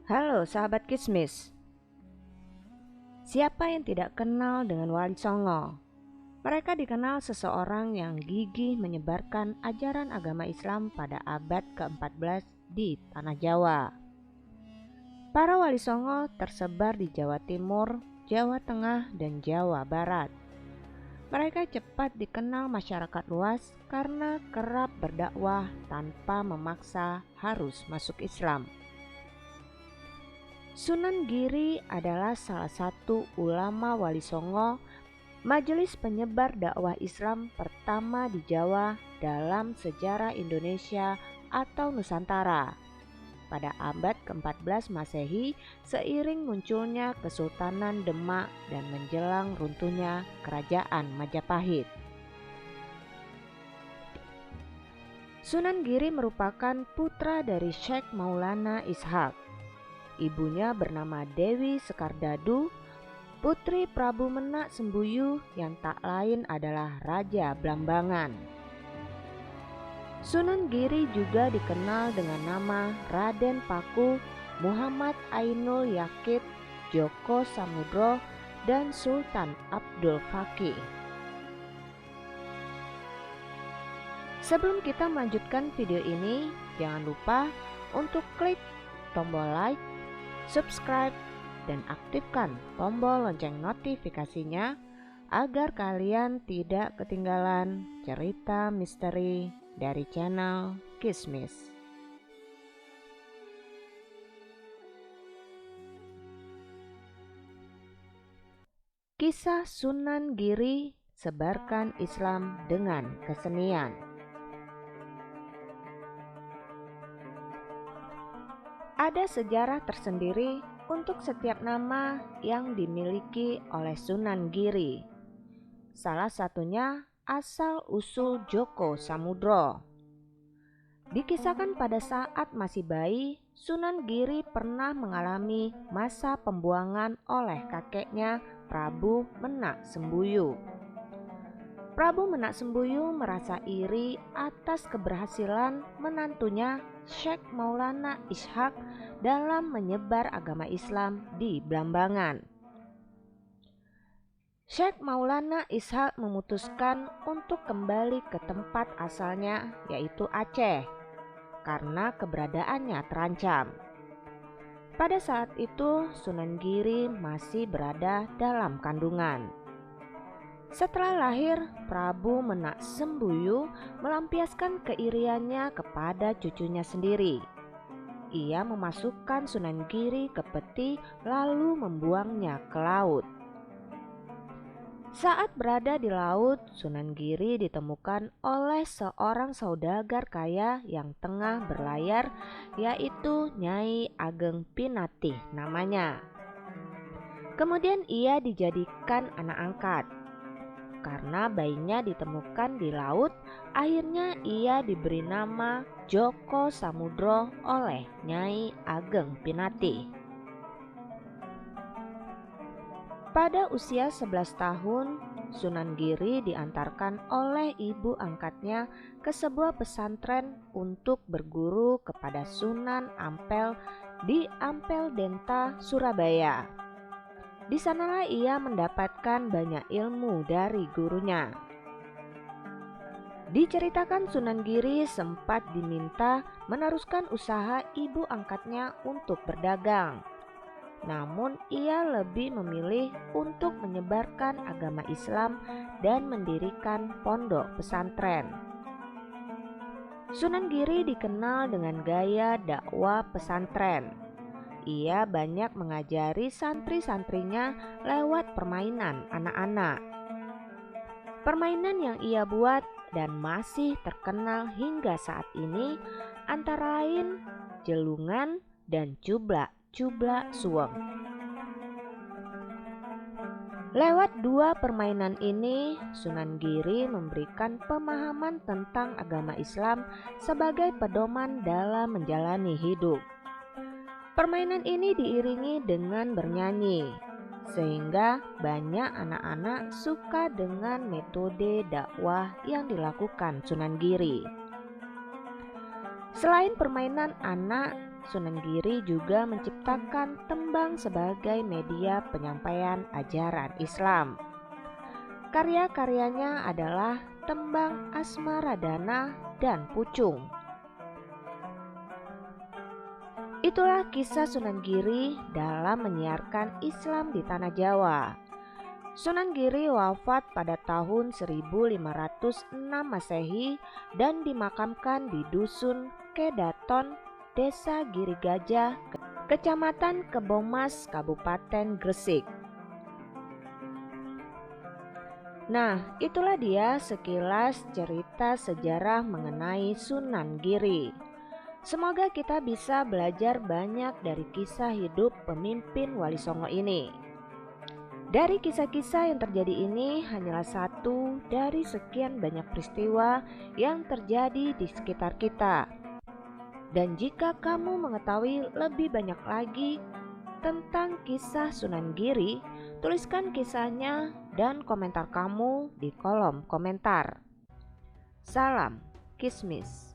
Halo sahabat Kismis. Siapa yang tidak kenal dengan Wali Songo? Mereka dikenal seseorang yang gigih menyebarkan ajaran agama Islam pada abad ke-14 di Tanah Jawa. Para Wali Songo tersebar di Jawa Timur, Jawa Tengah, dan Jawa Barat. Mereka cepat dikenal masyarakat luas karena kerap berdakwah tanpa memaksa harus masuk Islam. Sunan Giri adalah salah satu ulama Wali Songo, majelis penyebar dakwah Islam pertama di Jawa dalam sejarah Indonesia atau Nusantara. Pada abad ke-14 Masehi, seiring munculnya Kesultanan Demak dan menjelang runtuhnya Kerajaan Majapahit. Sunan Giri merupakan putra dari Syekh Maulana Ishaq. Ibunya bernama Dewi Sekardadu, putri Prabu Menak Sembuyu yang tak lain adalah Raja Blambangan. Sunan Giri juga dikenal dengan nama Raden Paku, Muhammad Ainul Yakid, Joko Samudro, dan Sultan Abdul Fakih. Sebelum kita melanjutkan video ini, jangan lupa untuk klik tombol like, subscribe, dan aktifkan tombol lonceng notifikasinya agar kalian tidak ketinggalan cerita misteri dari channel Kismis. Kisah Sunan Giri sebarkan Islam dengan kesenian. Ada sejarah tersendiri untuk setiap nama yang dimiliki oleh Sunan Giri. Salah satunya asal-usul Joko Samudro. Dikisahkan pada saat masih bayi, Sunan Giri pernah mengalami masa pembuangan oleh kakeknya Prabu Menak Sembuyu. Prabu Menak Sembuyu merasa iri atas keberhasilan menantunya Syekh Maulana Ishaq dalam menyebar agama Islam di Blambangan. Syekh Maulana Ishaq memutuskan untuk kembali ke tempat asalnya, yaitu Aceh, karena keberadaannya terancam. Pada saat itu Sunan Giri masih berada dalam kandungan. Setelah lahir, Prabu Menak Sembuyu melampiaskan keiriannya kepada cucunya sendiri. Ia memasukkan Sunan Giri ke peti lalu membuangnya ke laut. Saat berada di laut, Sunan Giri ditemukan oleh seorang saudagar kaya yang tengah berlayar, yaitu Nyai Ageng Pinatih namanya. Kemudian ia dijadikan anak angkat. Karena bayinya ditemukan di laut, akhirnya ia diberi nama Joko Samudro oleh Nyai Ageng Pinatih. Pada usia 11 tahun, Sunan Giri diantarkan oleh ibu angkatnya ke sebuah pesantren untuk berguru kepada Sunan Ampel di Ampel Denta, Surabaya. Di sanalah ia mendapatkan banyak ilmu dari gurunya. Diceritakan Sunan Giri sempat diminta meneruskan usaha ibu angkatnya untuk berdagang. Namun ia lebih memilih untuk menyebarkan agama Islam dan mendirikan pondok pesantren. Sunan Giri dikenal dengan gaya dakwah pesantren. Ia banyak mengajari santri-santrinya lewat permainan anak-anak. Permainan yang ia buat dan masih terkenal hingga saat ini antara lain jelungan dan cublak suweng. Lewat dua permainan ini, Sunan Giri memberikan pemahaman tentang agama Islam sebagai pedoman dalam menjalani hidup. Permainan ini diiringi dengan bernyanyi, sehingga banyak anak-anak suka dengan metode dakwah yang dilakukan Sunan Giri. Selain permainan anak, Sunan Giri juga menciptakan tembang sebagai media penyampaian ajaran Islam. Karya-karyanya adalah tembang Asmaradana dan Pucung. Itulah kisah Sunan Giri dalam menyiarkan Islam di Tanah Jawa. Sunan Giri wafat pada tahun 1506 Masehi dan dimakamkan di Dusun Kedaton, Desa Giri Gajah, Kecamatan Kebomas, Kabupaten Gresik. Nah, itulah dia sekilas cerita sejarah mengenai Sunan Giri. Semoga kita bisa belajar banyak dari kisah hidup pemimpin Wali Songo ini. Dari kisah-kisah yang terjadi ini hanyalah satu dari sekian banyak peristiwa yang terjadi di sekitar kita. Dan jika kamu mengetahui lebih banyak lagi tentang kisah Sunan Giri, tuliskan kisahnya dan komentar kamu di kolom komentar. Salam Kismis.